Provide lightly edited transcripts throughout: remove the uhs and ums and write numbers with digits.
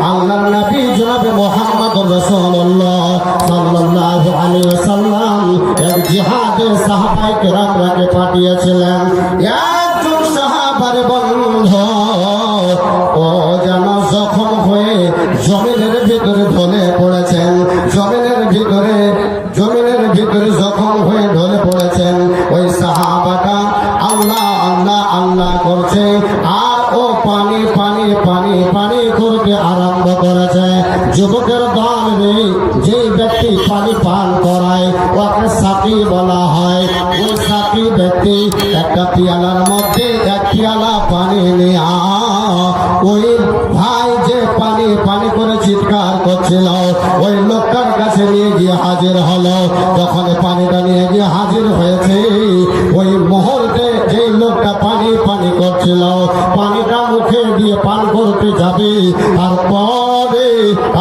আল্লাহর নবী জনাবে মুহাম্মদুর রাসূলুল্লাহ সাল্লাল্লাহু আলাইহি ওয়াসাল্লাম এক জিহাদে সাহাবায়ে কেরামকে পাঠিয়েছিলেন। একজন সাহাবার বন্ধু ও যেন জখম হয়ে জমিনের ভিতরে ঢলে পড়েছেন, জমিনের ভিতরে জখম হয়ে ঢলে পড়েছেন। ওই সাহাবাটা আল্লাহ আল্লাহ আল্লাহ করছে আর ও পানি পানি পানি পানি করতে আরম্ভ করেছে। যুবকের দল নেই, যে ব্যক্তি পানি পান করায় ওকে সাকি বলা হয়। ওই সাকি ব্যক্তি একটা পিয়ালার মধ্যে এক পিয়ালা পানি নেয়া ওই ভাই যে পানি পানি করে চিৎকার করছিল ওই লোকটার কাছে নিয়ে গিয়ে হাজির হলো। যখন পানিটা নিয়ে গিয়ে হাজির হয়েছে ওই মুহূর্তে যে লোকটা পানি পানি করছিল পানিটা মুখে দিয়ে পান করতে যাবে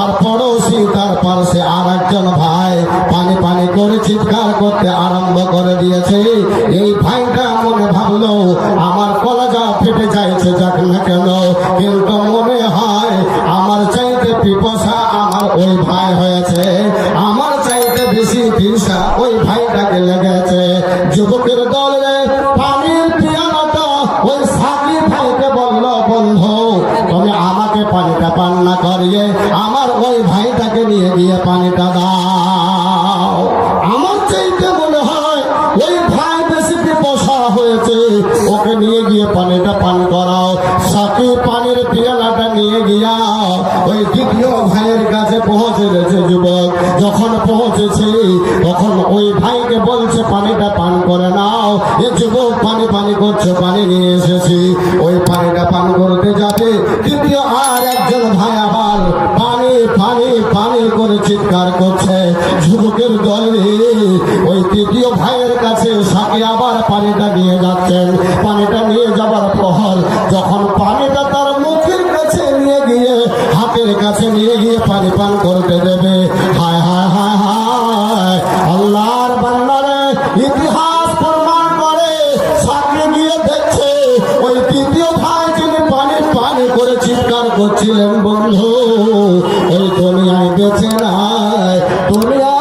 আর পড়োশি তার পাশে আর একজন ভাই পানি পানি করে চিৎকার করতে আরম্ভ করে দিয়েছে। এই ভাইটা মনে ভাবলো আমার কলেজা ফেটে যাইছে যাক না কেন, কিন্তু মনে হয় আমার চাইতে পিপাসা আমার ওই ভাই হয়েছে, আমার চাইতে বেশি তৃষা ওই ভাইটাকে লেগেছে। যুবকের দলে পানির পিয়ালাটা ওই সাকি ভাইকে বলল, বন্ধু তুমি আমাকে পানিটা পান না করিয়ে আমার ওই ভাইটাকে নিয়ে গিয়ে পানিটা দাও। আমার চাইতে মনে হয় ওই ভাই বেশি পিপাসা হয়েছে, ওকে নিয়ে গিয়ে পানিটা পান করাও। সাকি পানির পিয়ালাটা নিয়ে গিয়া ওই দ্বিতীয় ভাইয়ের কাছে পৌঁছে গেছে। যুবক যখন পৌঁছেছে তখন ওই ভাইকে বলছে পানিটা পান করে নাও। এ যুবক পানি পানি করছে, পানি নিয়ে এসেছি। ওই পানিটা পান করতে যাবে দ্বিতীয় আর একজন ভাই আবার পানি পানি পানি করে চিৎকার করছে। যুবকের দলে ওই তৃতীয় ভাইয়ের কাছে সাকি আবার পানিটা নিয়ে যাচ্ছেন। পানিটা নিয়ে যাবার পর যখন পানিটা তার মুখের কাছে নিয়ে গিয়ে হাতের কাছে নিয়ে গিয়ে পানি পান করতে দেবে, হায় হায় হায় হায় আল্লাহর বান্দারে ইতিহাস প্রমাণ করে সামনে গিয়ে দেখছে ওই তৃতীয় ভাই যিনি পানি পানি করে চিৎকার করছিলেন বন্ধু ওই দুনিয়ায় বেঁচে নাই, দুনিয়া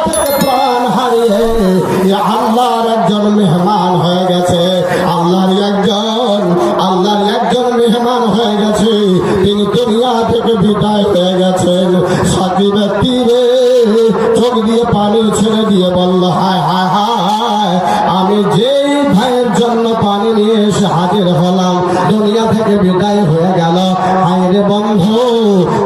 থেকে প্রাণ হারিয়ে আল্লাহর একজন মেহমান হয়ে গেছে। আল্লাহর একজন মেহমান হয়ে গেছে, তিনি দুনিয়া থেকে বিদায় হয়ে গেছেন। সাথী ব্যক্তি রে চোখ দিয়ে পানি ছেড়ে দিয়ে বলল, হায় হায় হায় আমি যেই ভাইয়ের জন্য পানি নিয়ে এসে হাজির হলাম দুনিয়া থেকে বিদায় হয়ে গেল। হায় রে বন্ধু,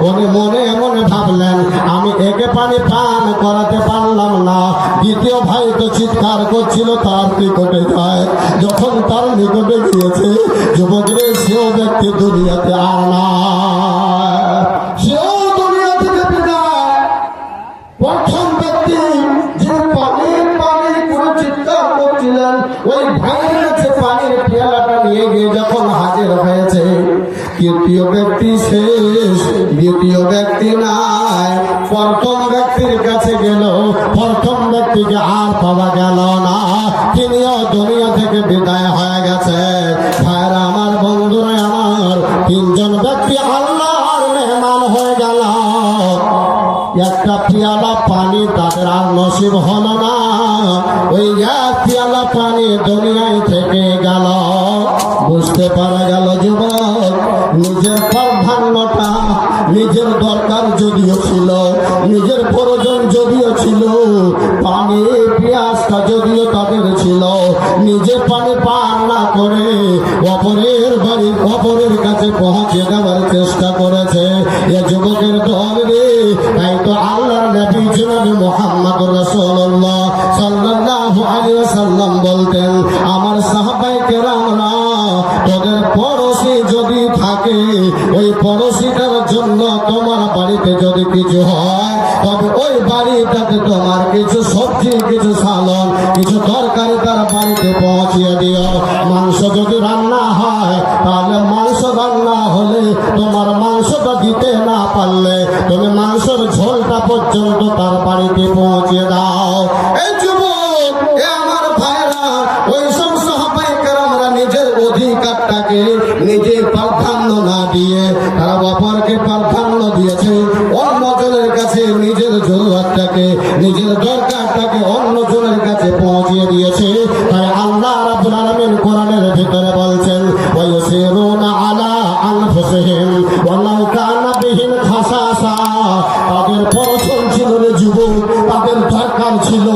উনি মনে মনে ভাবলেন আমি একে পানি পান করাতে পারলাম না, দ্বিতীয় ভাই তো চিৎকার করছিল তার নিকটে যায়। যখন তার নিকটে গিয়েছে যুবকরে সেও ব্যক্তি দুনিয়াতে আর না, সেও দুনিয়া থেকে বিদায়। প্রথম ব্যক্তি যে পানি পানি করে চিৎকার করছিলেন ওই ভাইয়ের কাছে পানির পেয়ালাটা নিয়ে গিয়ে যখন হাজির হয়েছে, তৃতীয় ব্যক্তি শেষ, দ্বিতীয় ব্যক্তি নাই। প্রথম ব্যক্তির কাছে গেল, প্রথম ব্যক্তিকে আর পাওয়া গেল না, তিনিও দুনিয়া থেকে বিদায় হয়ে গেছে। ভাইরা আমার, বন্ধুরা আমার, তিনজন ব্যক্তি আল্লাহর মেহমান হয়ে গেল। একটা পিয়ালা পানি তাদের আর নসিব হলো না, ওই এক পিয়ালা পানি দুনিয়ায় থেকে গেল। বুঝতে পারা গেল যুবক নিজের প্রাধান্যটা, নিজের দরকার যদিও ছিল, নিজের প্রয়োজন যদিও ছিল, পানি পিয়াসটা যদিও তাদের ছিল, নিজে পানি পান না করে অপরের কাছে পৌঁছে দেওয়ার চেষ্টা করেছে। এ যুবকের দল রে, তাই তো আল্লাহর নবী জনাবে মুহাম্মদুর রাসূলুল্লাহ সাল্লাল্লাহু আলাইহি ওয়াসাল্লাম বলতেন, আমার সাহাবায়ে কেরামরা তোদের পড়োশি যদি থাকে ওই পড়োশিটার জন্য তোমার বাড়িতে যদি কিছু হয় তবে ওই বাড়িটাতে তোমার কিছু সবজি, কিছু সালন, কিছু তরকারি তার বাড়িতে পৌঁছিয়ে দিও। মাংস যদি রান্না হয় তাহলে মাংস রান্না হলে তোমার মাংসটা দিতে না পারলে তুমি মাংসের ঝোলটা পর্যন্ত তার বাড়িতে পৌঁছে দাও। এই যুবক, এ আমার ভাইরা, ওই সব সাহাবায়ে কেরামরা নিজের অধিকারটাকে নিজে প্রাধান্য না দিয়ে তারা অপরকে প্রাধান্য ভাইটাকে নিজের দরকারটাকে অন্যজনের কাছে পৌঁছিয়ে দিয়েছে। তাই আল্লাহ রাব্বুল আলামিন কোরআনের ভিতরে বলছেন ওয়ায়ুসিরুনা আলা আনফুসিহিম ওয়ালাউ কানা বিহিম খাসাসা। তাদের প্রয়োজন ছিল রে যুবক, তাদের দরকার ছিল,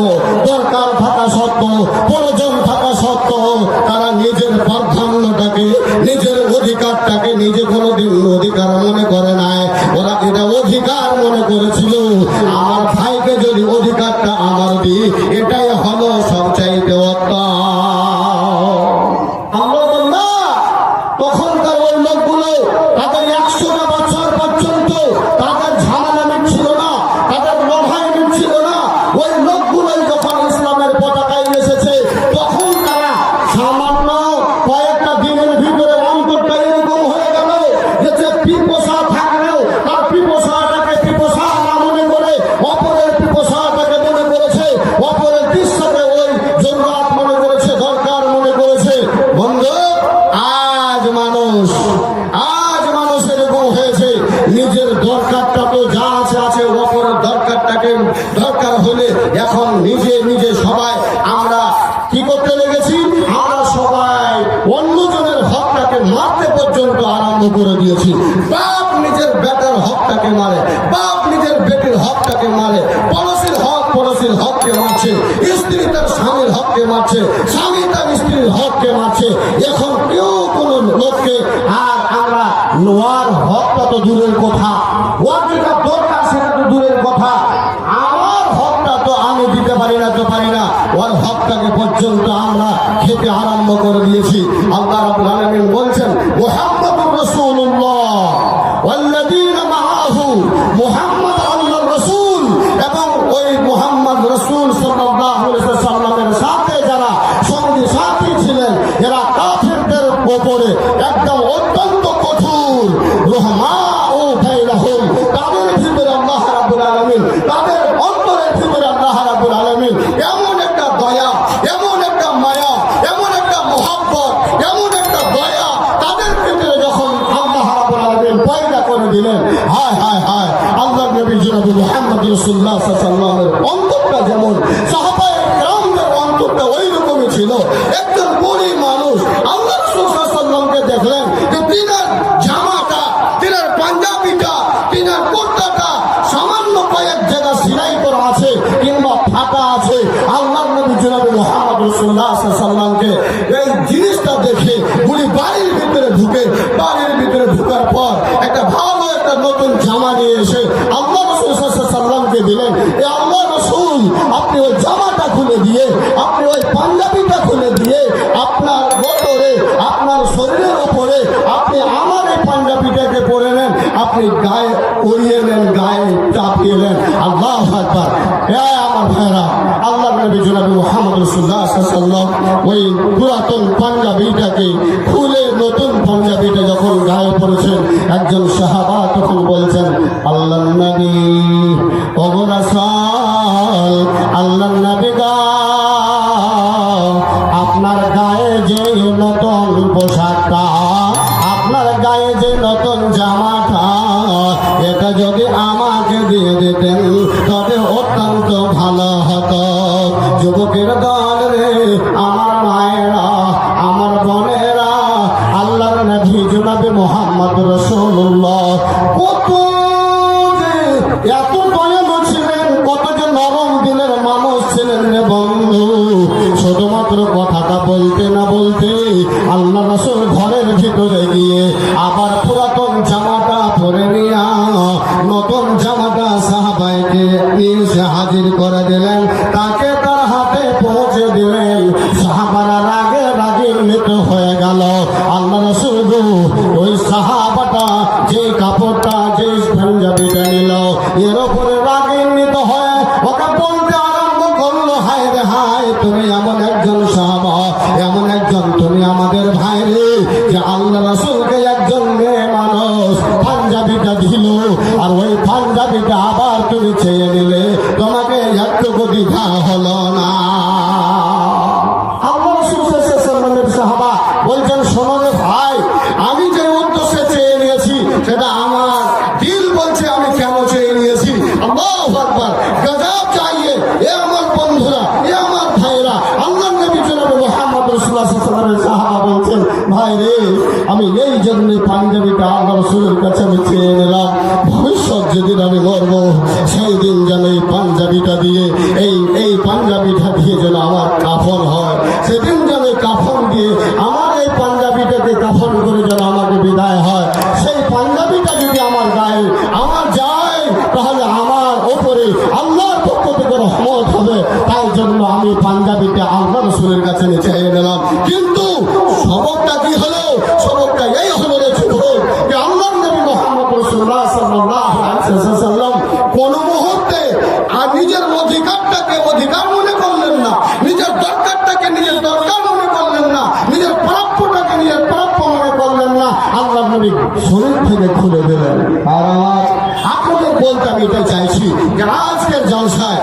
দরকার থাকা সত্ত্বেও, প্রয়োজন থাকা সত্ত্বেও তারা নিজের প্রাধান্যটাকে, নিজের অধিকারটাকে নিজে কোনোদিন অধিকার মনে করে নাই। ওরা এটা অধিকার মনে করেছিল আমার ভাইকে যদি অধিকারটা আমার দিই, এটাই হলো সবচাইতে উত্তম। আমরা বললাম তখনকার ওই লোকগুলো তাদের 100টা বছর পর্যন্ত তাদের ঝামেলা মিটছিল না, তাদের লড়াই মিটছিল না। ওই লোকগুলোই যখন ইসলামের পতাকায় এসেছে তখন তারা সামান্য কয়েকটা দিনের ভিতরে অন্তরটা এরকম হয়ে গেল যে পিপোসা থাকলেও তার পিপোসাটাকে পিপোসা না মনে করে অপরের পিপোসাটাকে মনে করেছে, অপরের দৃশ্যকে ওই জরুরত মনে করেছে, দরকার মনে করেছে। বন্ধু, আজ মানুষ এরকম হয়েছে, নিজের দরকারটা তো যা আছে আছে, অপরের দরকারটাকে দরকার হলে এখন নিজে সবাই আমরা কি করতে লেগেছি, আমরা সবাই অন্যজনের হকটাকে মারতে পর্যন্ত আরম্ভ করে দিয়েছি। বাপ নিজের বেটার হকটাকে মারে, বাপ নিজের বেটির হকটাকে মারে, পড়োশির হককে মারছে, স্ত্রী তার স্বামীর হককে মারছে, স্বামী তার স্ত্রীর হককে মারছে। এখন কেউ কোন লোককে আর আমরা নোয়ার হকটা তো দূরের কথা, ওর যেটা দরকার সেটা তো দূরের কথা, আমার হকটা তো আমি দিতে পারি না, ওর হকটাকে পর্যন্ত আমরা খেতে আরম্ভ করে দিয়েছি। আল্লাহ রাব্বুল আলামিন বলছেন মুহাম্মাদুর রাসূলুল্লাহ ওয়াল্লাযীনা মাআহু, মুহাম্মদ আল্লাহর রাসূল এবং ওই মুহাম্মদ রাসূল সাল্লাল্লাহু আলাইহি ওয়াসাল্লামের সাথে যারা সঙ্গী সাথী ছিলেন এরা কাফিরদের উপরে একদম অত্যন্ত কঠোর, রহমাউ বাইনাহুম, তাদের ভিতরে আল্লাহ রাব্বুল আলামিন, তাদের অন্তরের ভিতরে আল্লাহ রাব্বুল আলামিন এমন একটা দয়া, এমন একটা মায়া, এমন একটা মহব্বত, এমন একটা দয়া তাদের ভিতরে যখন আল্লাহ রাব্বুল আলামিন পয়দা করে দিলেন, হায় হায় হায়, আল্লাহর নবী জনাব মুহাম্মদ রাসূলুল্লাহ সাল্লাল্লাহু আলাইহি ওয়াসাল্লামের অন্তরটা যেমন সাহাবায়ে কেরামদের অন্তরটা ওই রকমই ছিল। একজন বড়ি মানুষ আল্লাহ রাসূল সাল্লাল্লাহু আলাইহি ওয়াসাল্লামকে দেখলেন যে তিনার জামাটা, তিনার পাঞ্জাবিটা, তিনার কুর্তাটা সামান্য কয়েক জায়গা সেলাই করা আছে কিংবা ফাটা আছে। আল্লাহর নবী জনাব মুহাম্মদ রাসূলুল্লাহ সাল্লাল্লাহু আলাইহি ওয়াসাল্লামকে এই জিনিসটা দেখে উনি বাড়ির ভিতরে ঢুকার পর একটা ভালো একটা নতুন জামা নিয়ে এসে আল্লাহ রাসূল সাল্লাল্লাহু আলাইহি ওয়াসাল্লামকে দিলেন। এ আল্লাহ রাসূল, আপনি ওই জামাটা খুলে দিয়ে, আপনি ওই পাঞ্জাবিটা খুলে দিয়ে আপনার বদরে, আপনার শরীরের উপরে আপনি আমার এই পাঞ্জাবিটাকে পরে নেন, আপনি গায়ে উড়িয়ে নেন, গায়ে চাপিয়ে নেন। আল্লাহু আকবার। আমার ভাইরা, আল্লাহর নবী জনাব মুহাম্মদ রাসূলুল্লাহ সাল্লাল্লাহু আলাইহি ওয়াসাল্লাম ওই পুরাতন পাঞ্জাবিটাকে খুলে নতুন পাঞ্জাবিটা যখন গায়ে পড়েছেন, একজন সাহাবা তখন বলছেন আল্লাহর নবী, ওগো রাসূল, আল্লাহর নবী গো, আপনার গায়ে যে নতুন পোশাকটা, আপনার গায়ে যে নতুন জামাটা, এটা যদি আমাকে দিয়ে দিতেন তবে অত্যন্ত ভালো হতো। যুবকের দল রে, আমার মায়েরা, আমার বোনেরা, আল্লাহর নবী জনাবে মুহাম্মদ রাসূলুল্লাহ কত যে এত দয়ালু ছিলেন, কত যে নরম দিলের মানুষ ছিলেন রে বন্ধু। শুধুমাত্র কথাটা বলতে না বলতে আল্লাহ রাসূল ঘরের ভিতরে গিয়ে আবার পুরাতন জামাটা পরে নিয়া নতুন জামাটা সাহাবাইকে এসে হাজির করে দিলেন, তাকে তার হাতে পৌঁছে দিলেন। সাহাবারা রাগান্বিত হয়ে গেল। আল্লাহ রাসূল ওই সাহাবাটা যে কাপড়টা, যে পাঞ্জাবিটা নিল, এর উপরে রাগান্বিত হয়ে ওকে বলতে আরম্ভ করলো, হায় রে হায়, তুমি এমন একজন সাহাবা, এমন একজন তুমি আমাদের ভাই রে, যে আল্লাহ রাসূলকে একজন মেয়ে মানুষ পাঞ্জাবিটা দিল, আর ওই পাঞ্জাবিটা আবার তুমি চেয়ে নিলে, তোমাকে একটুকু দ্বিধা হলো না। আল্লাহ রাসূল সাল্লাল্লাহু আলাইহি ওয়াসাল্লামের সাহাবা বলছেন, শোনো রে ভাই, আমি যে উদ্দেশ্যে চেয়ে নিয়েছি সেটা আমার দিল বলছে আমি কেন চেয়ে নিয়েছি। আল্লাহু আকবার। গজব পাঞ্জাবিটা আল্লাহ রাসূলের কাছে আমি চেয়ে নিলাম, ভবিষ্যৎ যেদিন আমি মরব সেই দিন যেন এই পাঞ্জাবিটা দিয়ে এই পাঞ্জাবিটা দিয়ে যেন আমার কাফন হয়, সেদিন যেন কাফন দিয়ে আমার এই পাঞ্জাবিটাকে কাফন করে যেন আমাকে বিদায় হয়। সেই পাঞ্জাবিটা যদি আমার গায়ে আমার যায় তাহলে আমার ওপরে আল্লাহর পক্ষ থেকে রহমত হবে। তাই জন্য আমি পাঞ্জাবিটা আল্লাহ রাসূলের কাছে চেয়ে নিলাম। কিন্তু সবকটা কি হলো? সবকটা এই হলো রে যুবক, যে আল্লাহর নবী মুহাম্মদ রাসূলুল্লাহ সাল্লাল্লাহু আলাইহি ওয়াসাল্লাম কোন মুহূর্তে আর নিজের অধিকারটাকে অধিকার মনে করলেন না, নিজের দরকারটাকে নিজের দরকার মনে করলেন না, নিজের প্রাপ্যটাকে নিজের প্রাপ্য মনে করলেন না, আল্লাহর নবী শরীর থেকে খুলে দিলেন। আর আমার আপনাদের বলতে আমি এটাই চাইছি যে আজকের জলসায়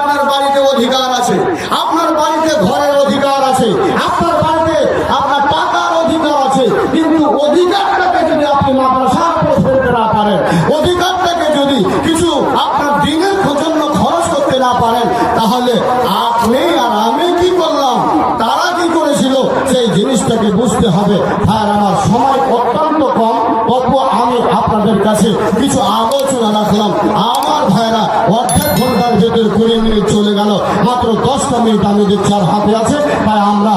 আপনার বাড়িতে অধিকার আছে, আপনার বাড়িতে ঘরের অধিকার আছে, আপনার বাড়িতে আপনার টাকার অধিকার আছে, কিন্তু অধিকারটাকে যদি আপনি মাদ্রাসার উপর ফেলতে না পারেন, অধিকারটাকে যদি কিছু আপনার দিনের জন্য খরচ করতে না পারেন, তাহলে আপনি আর আমি কি করলাম, তারা কি করেছিল, সেই জিনিসটাকে বুঝতে হবে। আর আমার সময় অত্যন্ত কম, তবুও আমি আপনাদের কাছে কিছু আলোচনা রাখলাম। আমার ভাইরা অর্ধেক ঘন্টার ভেতর 20 মিনিট চলে গেল, মাত্র 10টা মিনিট আমি দেখছি আর হাতে আছে। তাই আমরা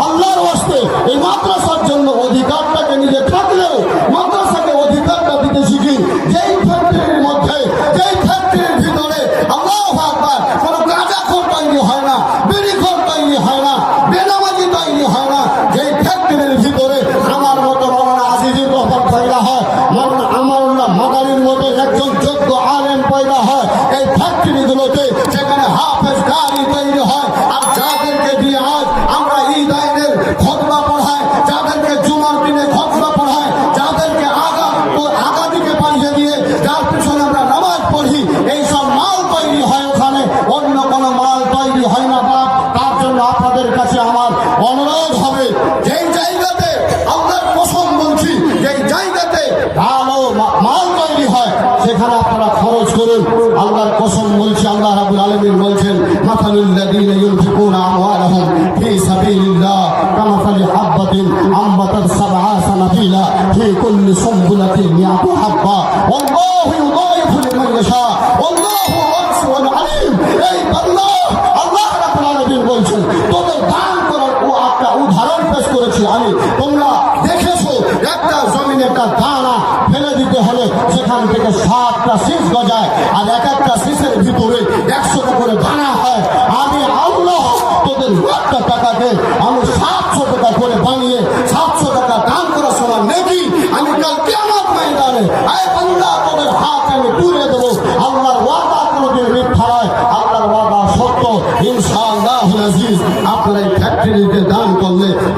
আল্লাহর ওয়াস্তে এই মাদ্রাসার জন্য অধিকারটাকে নিজে থাকলেও মাদ্রাসাকে অধিকারটা দিতে শিখি। যেই ফ্যাক্টরির মধ্যে, যেই ফ্যাক্টরির ভিতরে আল্লাহু আকবার কোনো গাঁজাখোর তৈরি হয় না, বিড়িখোর তৈরি হয় না, বেনামাজি তৈরি হয় না, যেই ফ্যাক্টরির ভিতরে আমার মতো মাওলানা আজিজুর রহমান পয়দা হয়, মাওলানা আমানুল্লাহ মাদারির মতো একজন যোগ্য আলেম পয়দা হয়, এই ফ্যাক্টরিগুলোতে যেখানে হাফেজ কারি তৈরি হয়, আর যাদেরকে দিয়ে আজ আমরা ঈদ আইনের খুতবা পড়াই, যাদেরকে জুমার দিনে খুতবা পড়াই, যাদেরকে আগা দিকে পাঠিয়ে দিয়ে যার পিছনে আমরা নামাজ পড়ি, এইসব মাল তৈরি হয় ওখানে, অন্য কোনো মাল তৈরি হয় না। বাপ, তার জন্য আপনাদের কাছে আমার অনুরোধ হবে, যেই জায়গাতে আল্লাহর কসম বলছি, যেই জায়গাতে ভালো মাল তৈরি হয় সেখানে আপনারা খরচ করুন। আল্লাহর কসম বলছি, আল্লাহ রাব্বুল আলামিন বলছেন, মাসালুল লাযীনা ইউনফিকুনা আমওয়ালাহুম ফী সাবিলিল্লাহ কামাসালি হাববাতিন আমবাতাত সাবআ সানাবিলা ফী কুল্লি সুনবুলাতিন মিআতু হাব্বা ওয়াল্লাহু ইউদাইফু লিমান ইয়াশা ওয়াল্লাহু ওয়াসিউন আলীম। এই আল্লাহ রাব্বুল আলামিন বলছেন, তোদের দান করার একটা উদাহরণ পেশ করেছি আমি। তোমরা দেখেছো একটা জমিনে একটা দানা ফেলে দিতে হলে সেখান থেকে 7টা শীষ গজায়, আর এক একটা